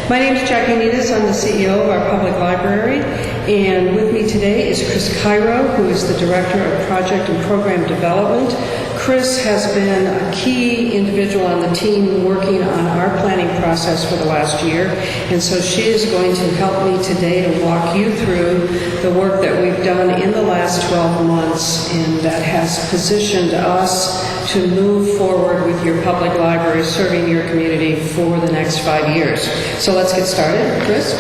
My name is Jackie Nytes. I'm the CEO of our public library, and with me today is Chris Cairo, who is the Director of Project and Program Development. Chris has been a key individual on the team working on our planning process for the last year, and so she is going to help me today to walk you through the work that we've done in the last 12 months and that has positioned us to move forward with your public library serving your community for the next 5 years. So let's get started. Chris?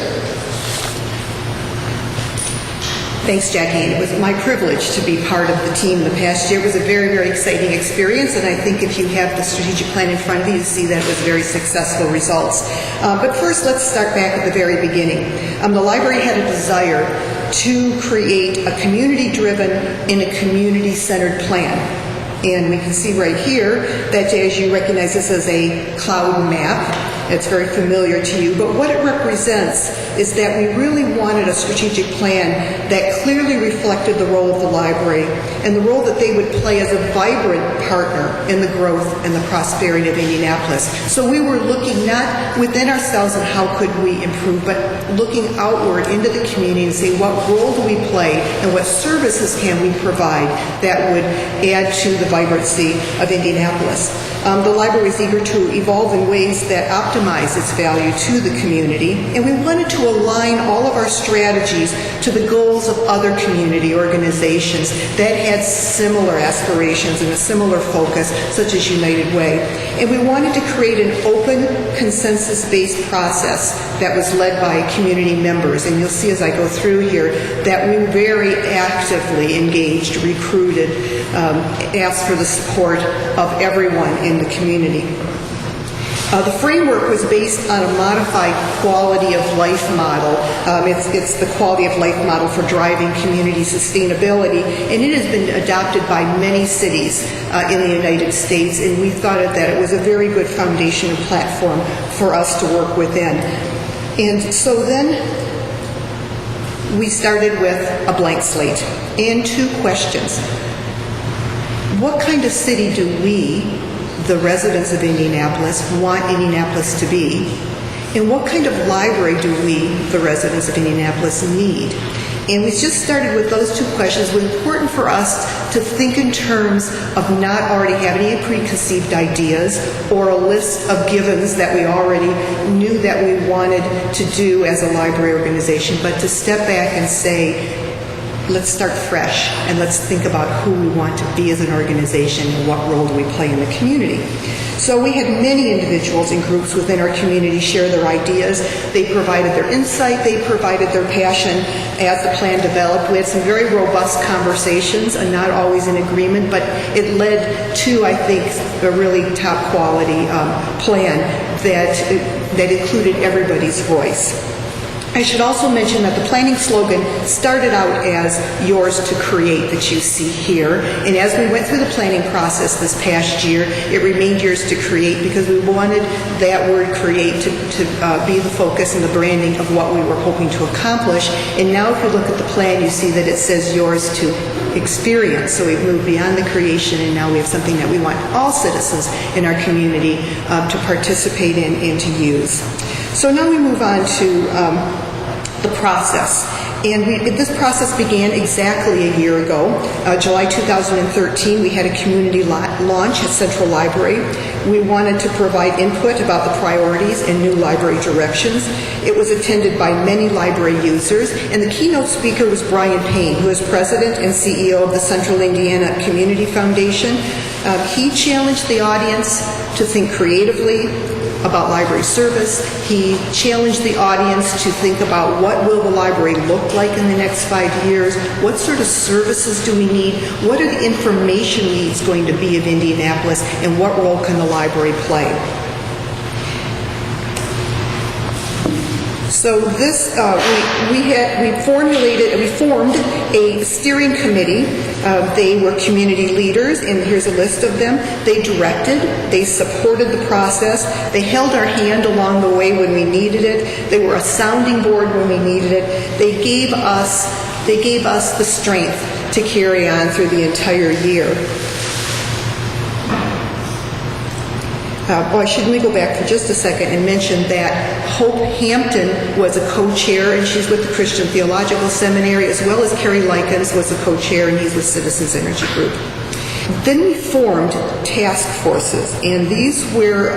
Thanks, Jackie. It was my privilege to be part of the team the past year. It was a very, very exciting experience, and I think if you have the strategic plan in front of you, you see that it was very successful results. But first, let's start back at the very beginning. The library had a desire to create a community-driven and a community-centered plan. And we can see right here that, as you recognize, this as a cloud map. It's very familiar to you, but what it represents is that we really wanted a strategic plan that clearly reflected the role of the library and the role that they would play as a vibrant partner in the growth and the prosperity of Indianapolis. So we were looking not within ourselves and how could we improve, but looking outward into the community and saying what role do we play and what services can we provide that would add to the vibrancy of Indianapolis. The library is eager to evolve in ways that optimize its value to the community, and we wanted to align all of our strategies to the goals of other community organizations that had similar aspirations and a similar focus, such as United Way. And we wanted to create an open, consensus-based process that was led by community members. And you'll see as I go through here that we very actively engaged, recruited, asked for the support of everyone in the community. The framework was based on a modified quality of life model. It's the quality of life model for driving community sustainability, and it has been adopted by many cities in the United States, and we thought that it was a very good foundation and platform for us to work within. And so then we started with a blank slate and 2 questions. What kind of city do we, the residents of Indianapolis, want Indianapolis to be? And what kind of library do we, the residents of Indianapolis, need? And we just started with those 2 questions. It was important for us to think in terms of not already having any preconceived ideas or a list of givens that we already knew that we wanted to do as a library organization, but to step back and say, let's start fresh and let's think about who we want to be as an organization and what role do we play in the community. So we had many individuals and groups within our community share their ideas. They provided their insight, they provided their passion as the plan developed. We had some very robust conversations and not always in agreement, but it led to, I think, a really top quality plan that included everybody's voice. I should also mention that the planning slogan started out as yours to create that you see here. And as we went through the planning process this past year, it remained yours to create because we wanted that word create to be the focus and the branding of what we were hoping to accomplish. And now if you look at the plan, you see that it says yours to experience. So we've moved beyond the creation, and now we have something that we want all citizens in our community to participate in and to use. So now we move on to the process. And this process began exactly a year ago. July 2013, we had a community launch at Central Library. We wanted to provide input about the priorities and new library directions. It was attended by many library users, and the keynote speaker was Brian Payne, who is president and CEO of the Central Indiana Community Foundation. He challenged the audience to think creatively about library service. He challenged the audience to think about what will the library look like in the next 5 years, what sort of services do we need, what are the information needs going to be of Indianapolis, and what role can the library play. So this, we formed a steering committee. They were community leaders, and here's a list of them. They directed, they supported the process, they held our hand along the way when we needed it, they were a sounding board when we needed it. They gave us the strength to carry on through the entire year. Let me go back for just a second and mention that Hope Hampton was a co-chair, and she's with the Christian Theological Seminary, as well as Kerry Likens was a co-chair, and he's with Citizens Energy Group. Then we formed task forces, and these were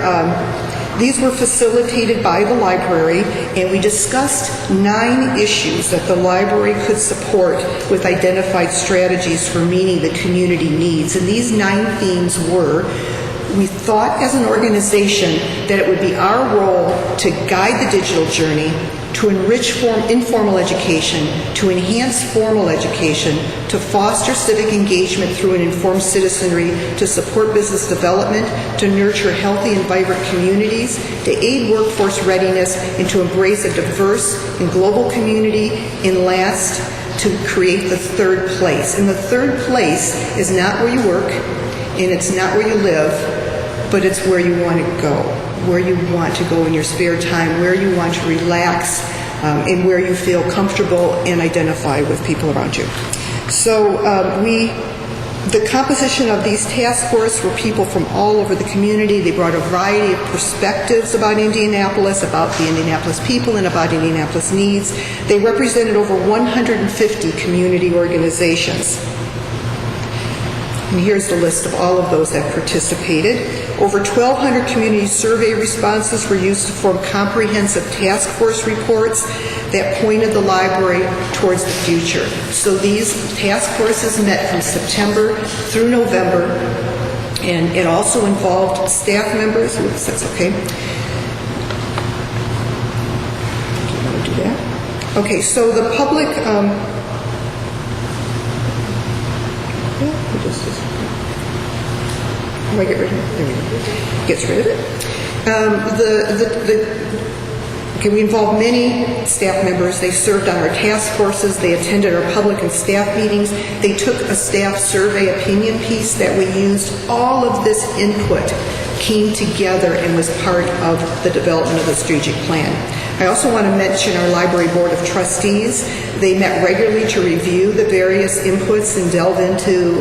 facilitated by the library, and we discussed 9 issues that the library could support with identified strategies for meeting the community needs. And these 9 themes were: we thought as an organization that it would be our role to guide the digital journey, to enrich informal education, to enhance formal education, to foster civic engagement through an informed citizenry, to support business development, to nurture healthy and vibrant communities, to aid workforce readiness, and to embrace a diverse and global community, and last, to create the third place. And the third place is not where you work, and it's not where you live, but it's where you want to go, where you want to go in your spare time, where you want to relax, and where you feel comfortable and identify with people around you. So the composition of these task forces were people from all over the community. They brought a variety of perspectives about Indianapolis, about the Indianapolis people, and about Indianapolis needs. They represented over 150 community organizations. And here's the list of all of those that participated. Over 1,200 community survey responses were used to form comprehensive task force reports that pointed the library towards the future. So these task forces met from September through November, and it also involved staff members. Oops, that's okay. Do you want to do that? Okay, so the public... I get rid of it? There we go. Gets rid of it. We involved many staff members. They served on our task forces. They attended our public and staff meetings. They took a staff survey opinion piece that we used. All of this input came together and was part of the development of the strategic plan. I also want to mention our Library Board of Trustees. They met regularly to review the various inputs and delve into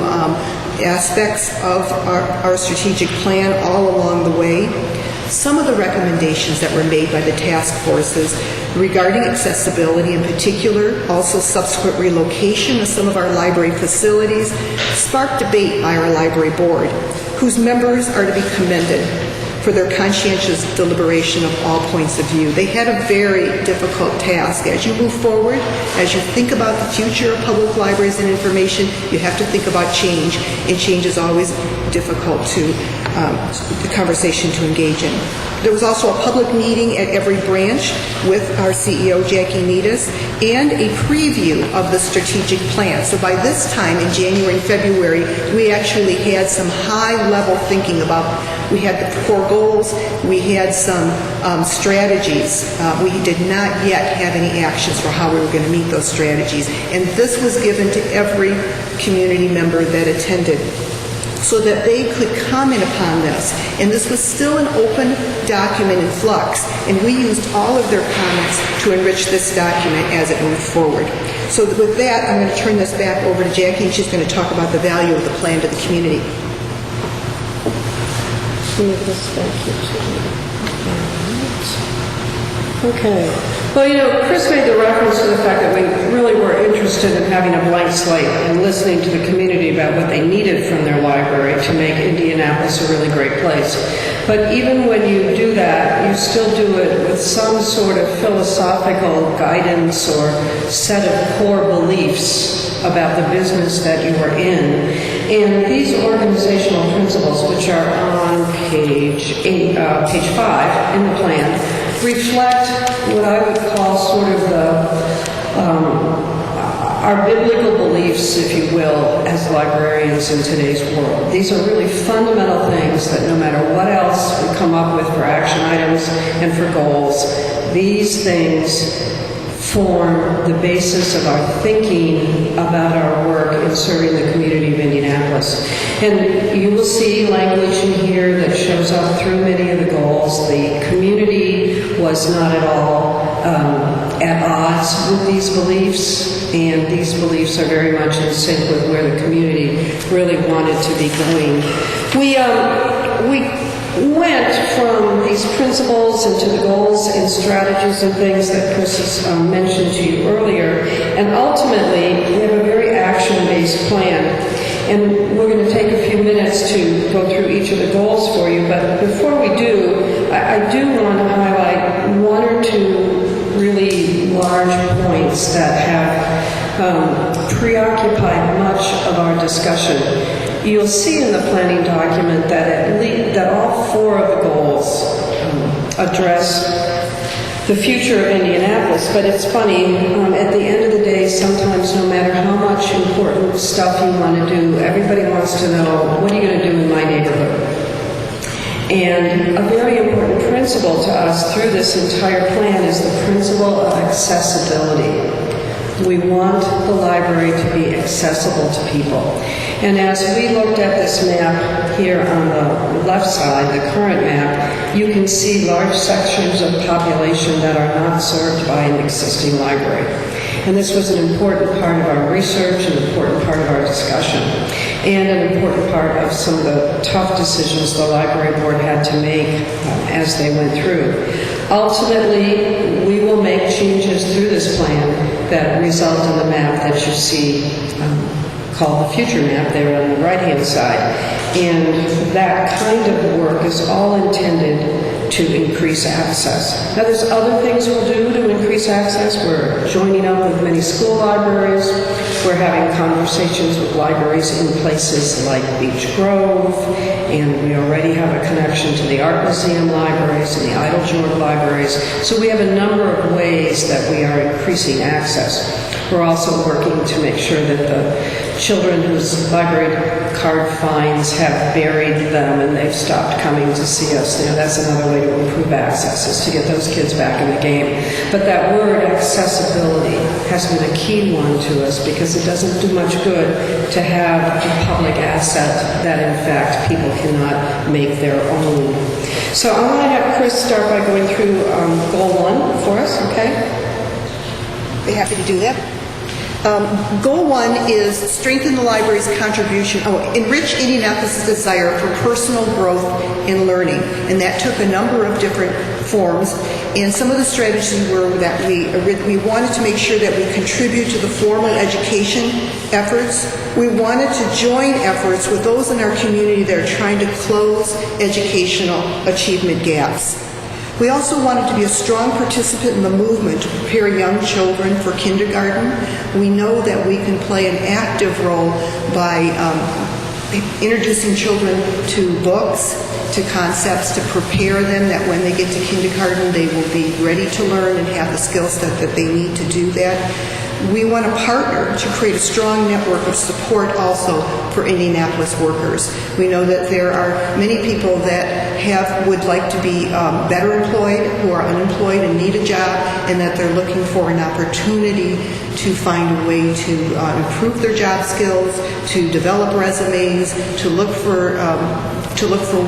aspects of our strategic plan all along the way. Some of the recommendations that were made by the task forces regarding accessibility in particular, also subsequent relocation of some of our library facilities, sparked debate by our library board, whose members are to be commended for their conscientious deliberation of all points of view. They had a very difficult task. As you move forward, as you think about the future of public libraries and information, you have to think about change, and change is always difficult to the conversation to engage in. There was also a public meeting at every branch with our CEO, Jackie Nytes, and a preview of the strategic plan. So by this time, in January and February, we actually had some high-level thinking about, we had the core goals, we had some strategies. We did not yet have any actions for how we were going to meet those strategies. And this was given to every community member that attended, so that they could comment upon this. And this was still an open document in flux, and we used all of their comments to enrich this document as it moved forward. So with that, I'm going to turn this back over to Jackie, and she's going to talk about the value of the plan to the community. Okay. Well, Chris made the reference to the fact that we really were interested in having a blank slate and listening to the community about what they needed from their library to make Indianapolis a really great place. But even when you do that, you still do it with some sort of philosophical guidance or set of core beliefs about the business that you are in. And these organizational principles, which are on page 5 in the plan, reflect what I would call sort of our biblical beliefs, if you will, as librarians in today's world. These are really fundamental things that no matter what else we come up with for action items and for goals, these things form the basis of our thinking about our work in serving the community of Indianapolis. And you will see language in here that shows up through many of the goals. The community was not at all at odds with these beliefs, and these beliefs are very much in sync with where the community really wanted to be going. went from these principles into the goals and strategies and things that Chris has mentioned to you earlier, and ultimately we have a very action-based plan. And we're going to take a few minutes to go through each of the goals for you, but before we do, I do want to highlight one or two really large points that have preoccupied much of our discussion. You'll see in the planning document that all four of the goals address the future of Indianapolis, but it's funny, at the end of the day, sometimes no matter how much important stuff you want to do, everybody wants to know, what are you going to do in my neighborhood? And a very important principle to us through this entire plan is the principle of accessibility. We want the library to be accessible to people. And as we looked at this map here on the left side, the current map, you can see large sections of population that are not served by an existing library. And this was an important part of our research, an important part of our discussion, and an important part of some of the tough decisions the library board had to make as they went through. Ultimately, we will make changes through this plan that result in the map that you see called the future map there on the right-hand side. And that kind of work is all intended to increase access. Now, there's other things we'll do to increase access. We're joining up with many school libraries. We're having conversations with libraries in places like Beech Grove, and we already have a connection to the Art Museum libraries and the Idle libraries. So we have a number of ways that we are increasing access. We're also working to make sure that the children whose library card fines have buried them and they've stopped coming to see us. You know, that's another way to improve access, is to get those kids back in the game. But that word accessibility has been a key one to us, because it doesn't do much good to have a public asset that in fact people cannot make their own. So I want to have Chris start by going through goal 1 for us, okay? Be happy to do that. Goal 1 is strengthen the library's contribution, enrich Indianapolis' desire for personal growth and learning. And that took a number of different forms. And some of the strategies were that we wanted to make sure that we contribute to the formal education efforts. We wanted to join efforts with those in our community that are trying to close educational achievement gaps. We also wanted to be a strong participant in the movement to prepare young children for kindergarten. We know that we can play an active role by introducing children to books, to concepts, to prepare them that when they get to kindergarten they will be ready to learn and have the skill set that they need to do that. We want to partner to create a strong network of support also for Indianapolis workers. We know that there are many people that would like to be better employed, who are unemployed and need a job, and that they're looking for an opportunity to find a way to improve their job skills, to develop resumes, to look for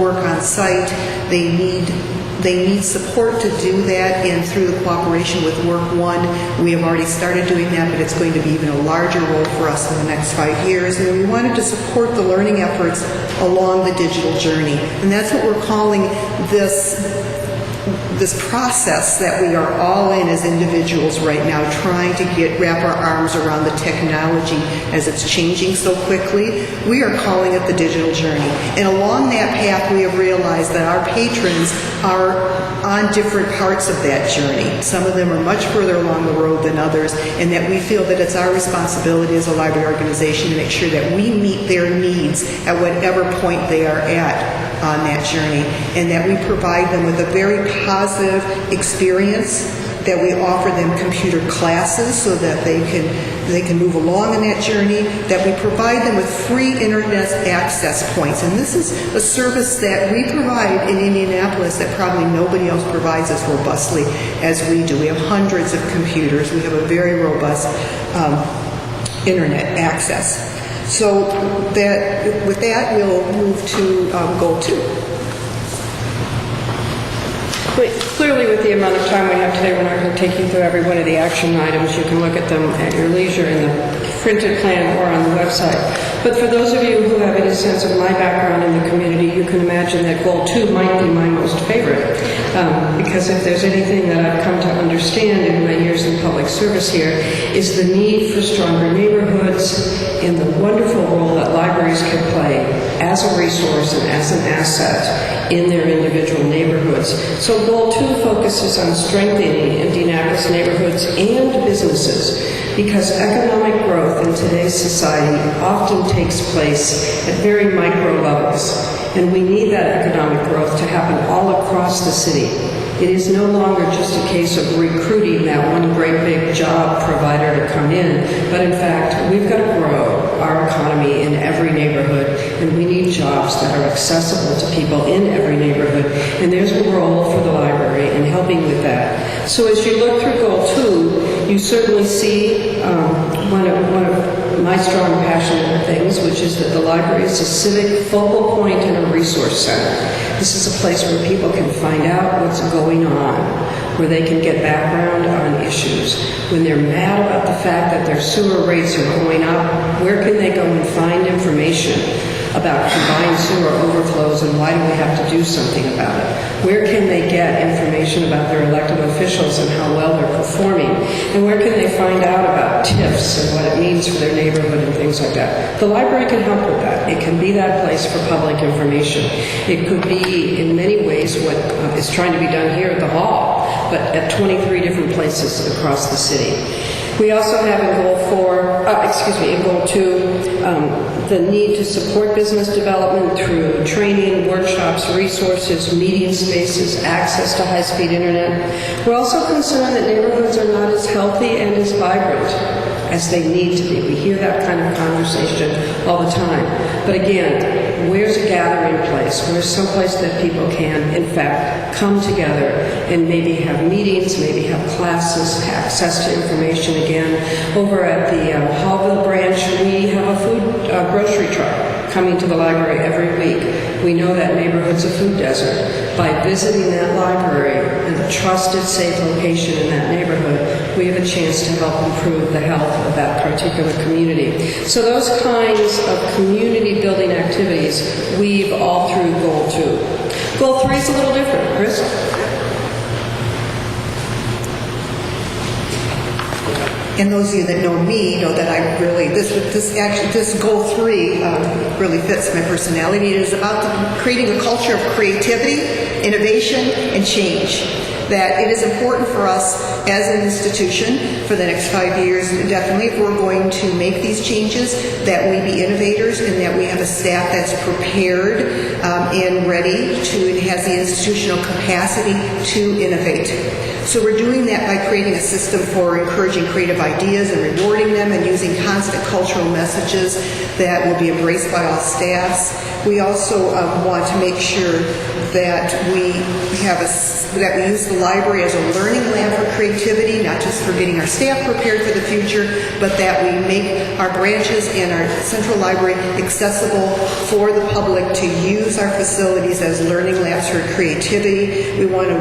work on site. They need support to do that, and through the cooperation with Work One, we have already started doing that, but it's going to be even a larger role for us in the next 5 years. And we wanted to support the learning efforts along the digital journey. And that's what we're calling this process that we are all in as individuals right now, trying to wrap our arms around the technology as it's changing so quickly. We are calling it the digital journey. And along that path, we have realized that our patrons are on different parts of that journey. Some of them are much further along the road than others, and that we feel that it's our responsibility as a library organization to make sure that we meet their needs at whatever point they are at on that journey, and that we provide them with a very positive experience, that we offer them computer classes so that they can move along in that journey, that we provide them with free internet access points. And this is a service that we provide in Indianapolis that probably nobody else provides as robustly as we do. We have hundreds of computers. We have a very robust internet access. So with that, we'll move to goal 2. Clearly, with the amount of time we have today, we're not going to take you through every one of the action items. You can look at them at your leisure in the printed plan or on the website. But for those of you who have any sense of my background in the community, you can imagine that goal 2 might be my most favorite. Because if there's anything that I've come to understand in my years in public service here, is the need for stronger neighborhoods and the wonderful role that libraries can play as a resource and as an asset in their individual neighborhoods. So goal 2 focuses on strengthening Indianapolis neighborhoods and businesses, because economic growth in today's society often takes place at very micro levels, and we need that economic growth to happen all across the city. It is no longer just a case of recruiting that one great big job provider to come in, but in fact, we've got to grow our economy in every neighborhood, and we need jobs that are accessible to people in every neighborhood, and there's a role for the library in helping with that. So as you look through Goal 2, you certainly see one of my strong passionate things, which is that the library is a civic focal point and a resource center. This is a place where people can find out what's going on, where they can get background on issues. When they're mad about the fact that their sewer rates are going up, where can they go and find information about combined sewer overflows and why do we have to do something about it? Where can they get information about their elected officials and how well they're performing? And where can they find out about TIFs and what it means for their neighborhood and things like that? The library can help with that. It can be that place for public information. It could be in many ways what is trying to be done here at the hall, but at 23 different places across the city. We also have in Goal 2, the need to support business development through training, workshops, resources, meeting spaces, access to high-speed internet. We're also concerned that neighborhoods are not as healthy and as vibrant as they need to be. We hear that kind of conversation all the time. But again, where's a gathering place? Where's some place that people can, in fact, come together and maybe have meetings, maybe have classes, access to information again. Over at the Hallville branch, we have a food grocery truck coming to the library every week. We know that neighborhood's a food desert. By visiting that library and the trusted, safe location in that neighborhood, we have a chance to help improve the health of that particular community. So those kinds of community building activities weave all through Goal 2. Goal 3 is a little different. Chris? And those of you that know me know that I really, this Goal 3 really fits my personality. It is about creating a culture of creativity, innovation, and change. That it is important for us as an institution for the next 5 years, definitely, if we're going to make these changes, that we be innovators and that we have a staff that's prepared and ready to, and has the institutional capacity to innovate. So we're doing that by creating a system for encouraging creative ideas and rewarding them, and using constant cultural messages that will be embraced by all staffs. We also want to make sure that we use the library as a learning lab for creativity, not just for getting our staff prepared for the future, but that we make our branches and our central library accessible for the public to use our facilities as learning labs for creativity. We want to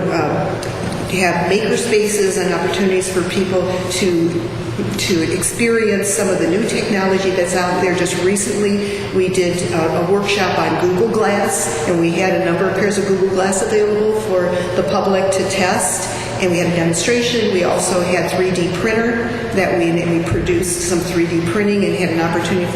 have maker spaces and opportunities for people to experience some of the new technology that's out there. Just recently, we did a workshop on Google Glass, and we had a number of pairs of Google Glass available for the public to test. And we had a demonstration. We also had 3D printer that we produced some 3D printing and had an opportunity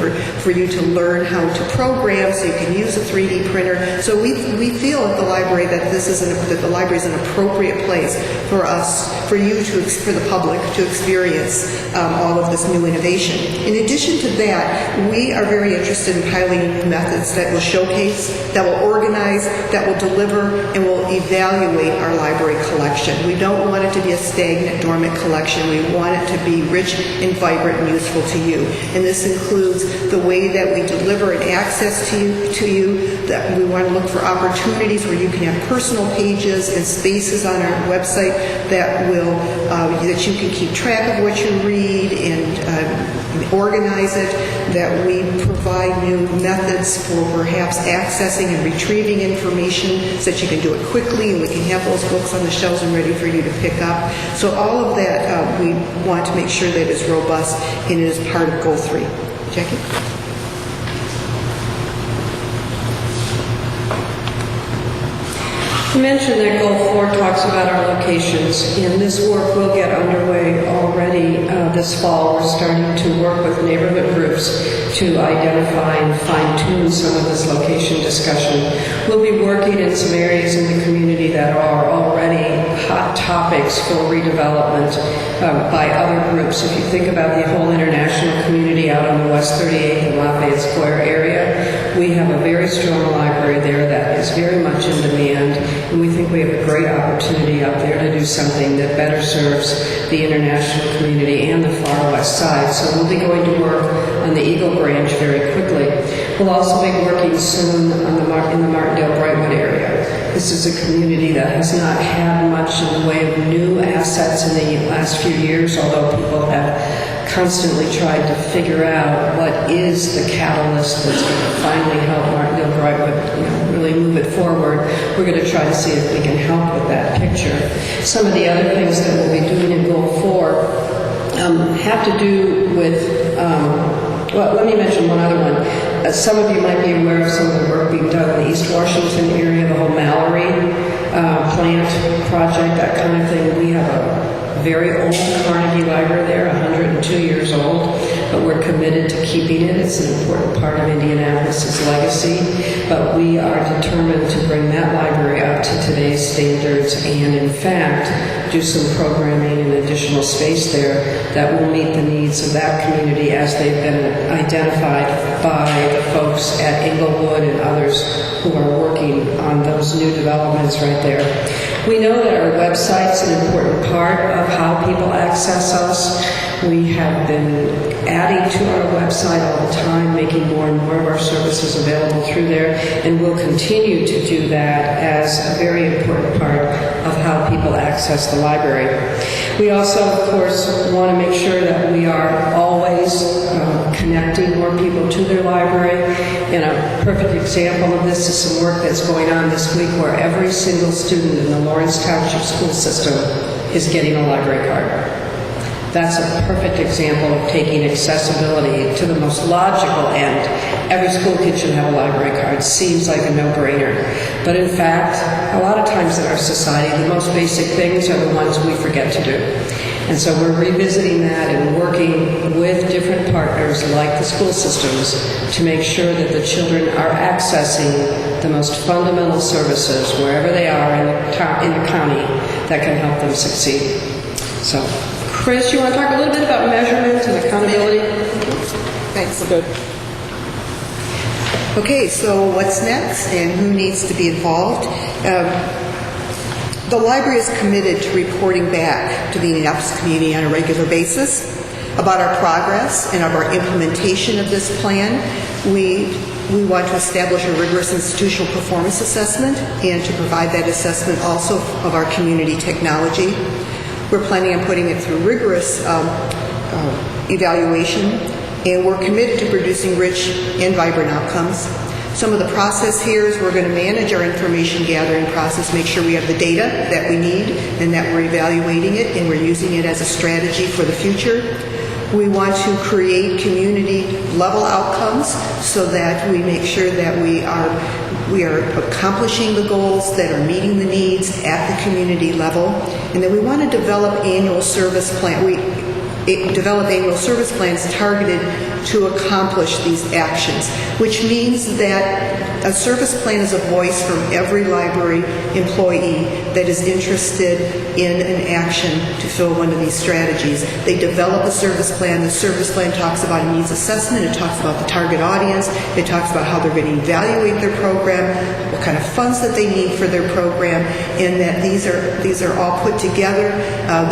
for you to learn how to program so you can use a 3D printer. So we feel at the library that that the library is an appropriate place for the public to experience all of this new innovation. In addition to that, we are very interested in piloting new methods that will showcase, that will organize, that will deliver, and will evaluate our library collection. We don't want it to be a stagnant, dormant collection. We want it to be rich and vibrant and useful to you. And this includes the way that we deliver and access to you, that we want to look for opportunities where you can have personal pages and spaces on our website that will that you can keep track of what you read and organize it, that we provide new methods for perhaps accessing and retrieving information so that you can do it quickly, and we can have those books on the shelves and ready for you to pick up. So all of that we want to make sure that is robust and it is part of Goal 3. Jackie? You mentioned that Goal 4 talks about our locations, and this work will get underway already this fall. We're starting to work with neighborhood groups to identify and fine-tune some of this location discussion. We'll be working in some areas in the community that are already hot topics for redevelopment by other groups. If you think about the whole international community out on the West 38th and Lafayette Square area, we have a very strong library there that is very much in demand, and we think we have a great opportunity out there to do something that better serves the international community and the far west side. So we'll be going to work on the Eagle Branch very quickly. We'll also be working soon on in the Martindale-Brightwood area. This is a community that has not had much in the way of new assets in the last few years, although people have constantly tried to figure out what is the catalyst that's going to finally help Martindale-Brightwood, really move it forward. We're going to try to see if we can help with that picture. Some of the other things that we'll be doing in Goal 4 have to do with, well, let me mention one other one. Some of you might be aware of some of the work being done in the East Washington area, the whole Mallory plant project, that kind of thing. We have a very old Carnegie Library there, 102 years old, but we're committed to keeping it. It's an important part of Indianapolis' legacy, but we are determined to bring that library up to today's standards and, in fact, do some programming and additional space there that will meet the needs of that community as they've been identified by the folks at Inglewood and others who are working on those new developments right there. We know that our website's an important part of how people access us. We have been adding to our website all the time, making more and more of our services available through there, and we'll continue to do that as a very important part of how people access the library. We also, of course, want to make sure that we are always connecting more people to their library. And a perfect example of this is some work that's going on this week where every single student in the Lawrence Township school system is getting a library card. That's a perfect example of taking accessibility to the most logical end. Every school kid should have a library card. Seems like a no-brainer. But in fact, a lot of times in our society, the most basic things are the ones we forget to do. And so we're revisiting that and working with different partners like the school systems to make sure that the children are accessing the most fundamental services wherever they are in the county that can help them succeed. So, Chris, you want to talk a little bit about measurement and accountability? Thanks. Good. Okay, so what's next and who needs to be involved? The library is committed to reporting back to the Indianapolis community on a regular basis about our progress and of our implementation of this plan. We want to establish a rigorous institutional performance assessment and to provide that assessment also of our community technology. We're planning on putting it through rigorous evaluation, and we're committed to producing rich and vibrant outcomes. Some of the process here is we're going to manage our information gathering process, make sure we have the data that we need and that we're evaluating it and we're using it as a strategy for the future. We want to create community-level outcomes so that we make sure that we are accomplishing the goals that are meeting the needs at the community level, and then we want to develop annual service plans targeted to accomplish these actions, which means that a service plan is a voice from every library employee that is interested in an action to fill one of these strategies. They develop a service plan. The service plan talks about a needs assessment. It talks about the target audience. It talks about how they're going to evaluate their program, what kind of funds that they need for their program, and that these are all put together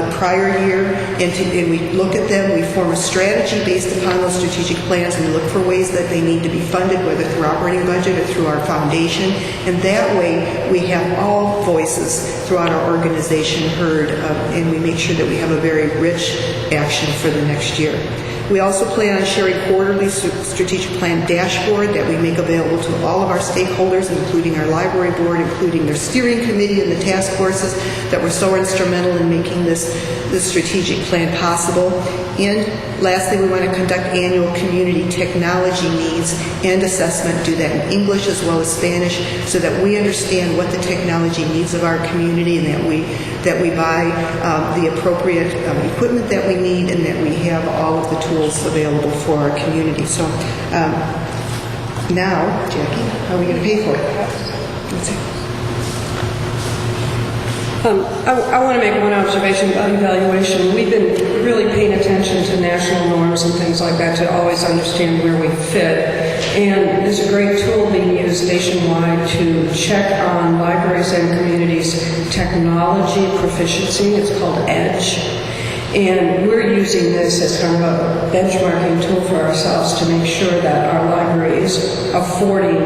the prior year, and we look look at them, we form a strategy based upon those strategic plans, and we look for ways that they need to be funded, whether through operating budget or through our foundation, and that way we have all voices throughout our organization heard, and we make sure that we have a very rich action for the next year. We also plan on sharing quarterly strategic plan dashboard that we make available to all of our stakeholders, including our library board, including their steering committee and the task forces that were so instrumental in making this strategic plan possible. And lastly, we want to conduct annual community technology needs and assessment, do that in English as well as Spanish, so that we understand what the technology needs of our community, and that we buy the appropriate equipment that we need, and that we have all of the tools available for our community. So now, Jackie, how are we going to pay for it? Let's see. I want to make one observation about evaluation. We've been really paying attention to national norms and things like that to always understand where we fit. And there's a great tool being used nationwide to check on libraries and communities' technology proficiency. It's called EDGE. And we're using this as kind of a benchmarking tool for ourselves to make sure that our library is affording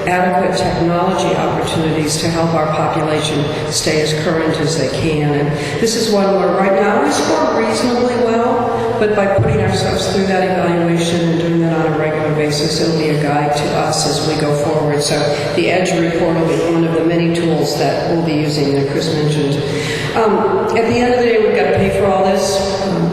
adequate technology opportunities to help our population stay as current as they can. And this is one where right now we score reasonably well, but by putting ourselves through that evaluation and doing that on a regular basis, it'll be a guide to us as we go forward. So the EDGE report will be one of the many tools that we'll be using that Chris mentioned. At the end of the day, we've got to pay for all this.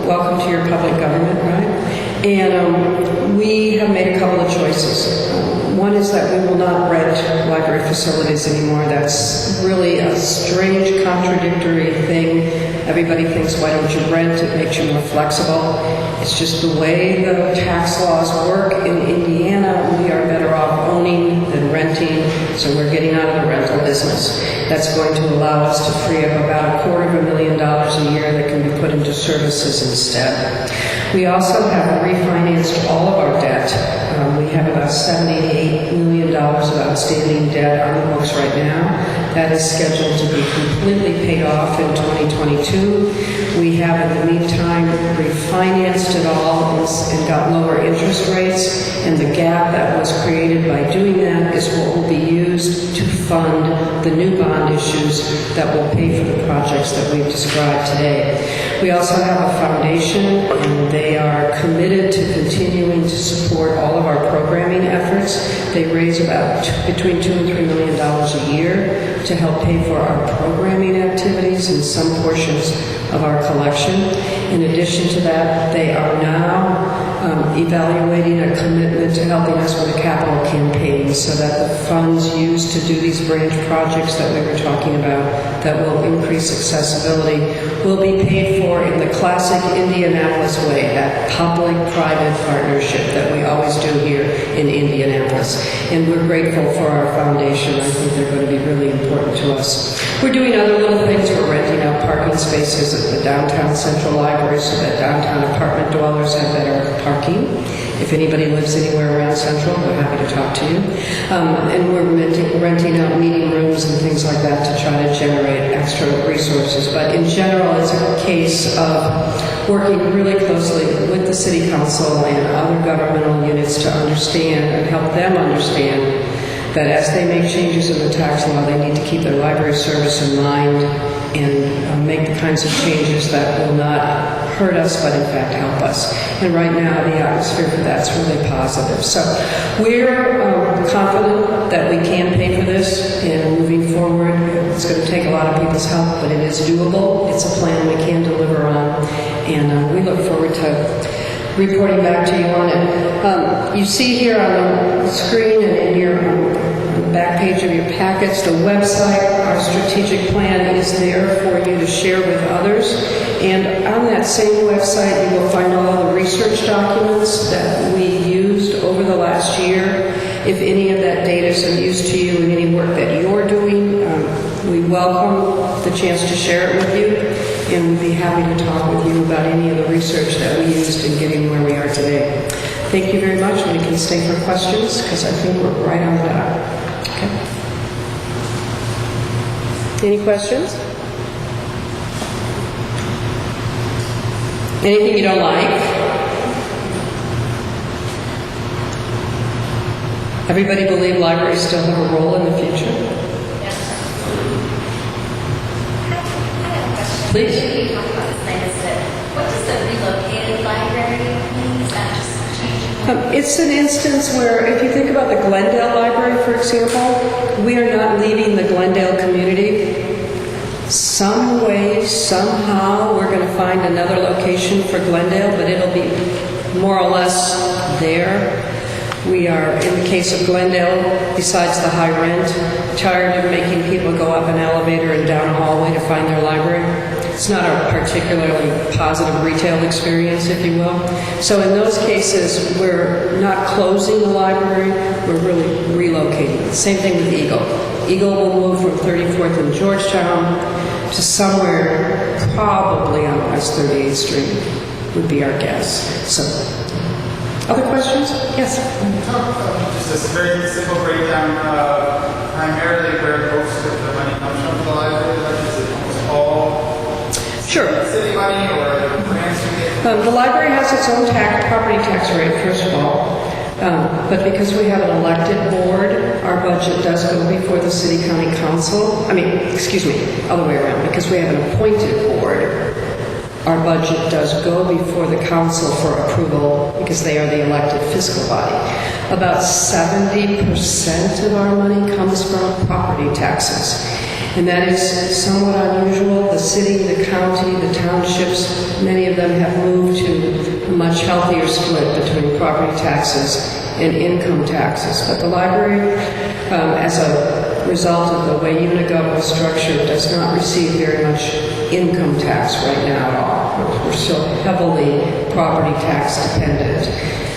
Welcome to your public government, right? And we have made a couple of choices. One is that we will not rent library facilities anymore. That's really a strange, contradictory thing. Everybody thinks, why don't you rent? It makes you more flexible. It's just the way the tax laws work in Indiana. We are better off owning than renting, so we're getting out of the rental business. That's going to allow us to free up about $250,000 a year that can be put into services instead. We also have refinanced all of our debt. We have about $78 million of outstanding debt on the books right now. That is scheduled to be completely paid off in 2022. We have, in the meantime, refinanced it all and got lower interest rates, and the gap that was created by doing that is what will be used to fund the new bond issues that will pay for the projects that we've described today. We also have a foundation, and they are committed to continuing to support all of our programming efforts. They raise about between $2 and $3 million a year to help pay for our programming activities and some portions of our collection. In addition to that, they are now evaluating a commitment to helping us with a capital campaign so that the funds used to do these branch projects that we were talking about that will increase accessibility will be paid for in the classic Indianapolis way, that public-private partnership that we always do here in Indianapolis. And we're grateful for our foundation. I think they're going to be really important to us. We're doing other little things. We're renting out parking spaces at the downtown Central Library so that downtown apartment dwellers have better parking. If anybody lives anywhere around Central, we're happy to talk to you. And we're renting out meeting rooms and things like that to try to generate extra resources. But in general, it's a case of working really closely with the City Council and other governmental units to understand and help them understand that as they make changes in the tax law, they need to keep their library service in mind and make the kinds of changes that will not hurt us, but in fact help us. And right now, the atmosphere for that's really positive. So we're confident that we can pay for this, and moving forward, it's going to take a lot of people's help, but it is doable. It's a plan we can deliver on, and we look forward to reporting back to you on it. You see here on the screen and in your on the back page of your packets, the website, our strategic plan is there for you to share with others. And on that same website, you will find all the research documents that we used over the last year. If any of that data is of use to you and any work that you're doing, we welcome the chance to share it with you, and we'd be happy to talk with you about any of the research that we used in getting where we are today. Thank you very much. We can stay for questions because I think we're right on the dot. Okay. Any questions? Anything you don't like? Everybody believe libraries still have a role in the future? Yes. I have a question. Please. Maybe you talked about this thing, is that what does the relocated library mean? Is that just changing? It's an instance where, if you think about the Glendale Library, for example, we are not leaving the Glendale community. Some way, somehow, we're going to find another location for Glendale, but it'll be more or less there. We are, in the case of Glendale, besides the high rent, tired of making people go up an elevator and down a hallway to find their library. It's not a particularly positive retail experience, if you will. So in those cases, we're not closing the library, we're really relocating. Same thing with Eagle. Eagle will move from 34th and Georgetown to somewhere probably on West 38th Street, would be our guess. So, other questions? Yes? Just a very simple breakdown, primarily where most of the money comes from for the library. Is it almost all Sure. city money or grants we get? The library has its own property tax rate, first of all. But because we have an elected board, our budget does go before the city county council. Other way around. Because we have an appointed board, our budget does go before the council for approval because they are the elected fiscal body. About 70% of our money comes from property taxes. And that is somewhat unusual. The city, the county, the townships, many of them have moved to a much healthier split between property taxes and income taxes. But the library, as a result of the way unigov was structured, does not receive very much income tax right now at all. We're still heavily property tax dependent.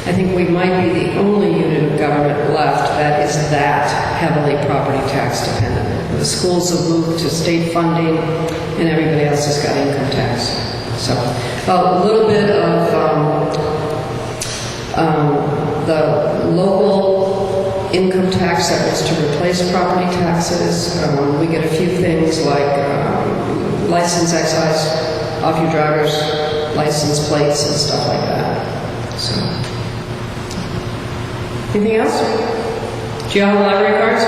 I think we might be the only unit of government left that is that heavily property tax dependent. The schools have moved to state funding, and everybody else has got income tax. So, a little bit of the local income tax that was to replace property taxes. We get a few things like license excise off your driver's license plates and stuff like that. So, anything else? Do you all have library cards?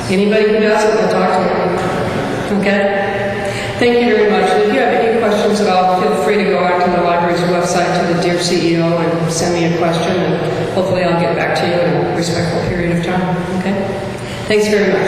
Anybody who doesn't, we'll talk to you. Okay? Thank you very much. And if you have any questions at all, feel free to go out to the library's website, to the Dear CEO, and send me a question, and hopefully I'll get back to you in a respectful period of time. Okay? Thanks very much.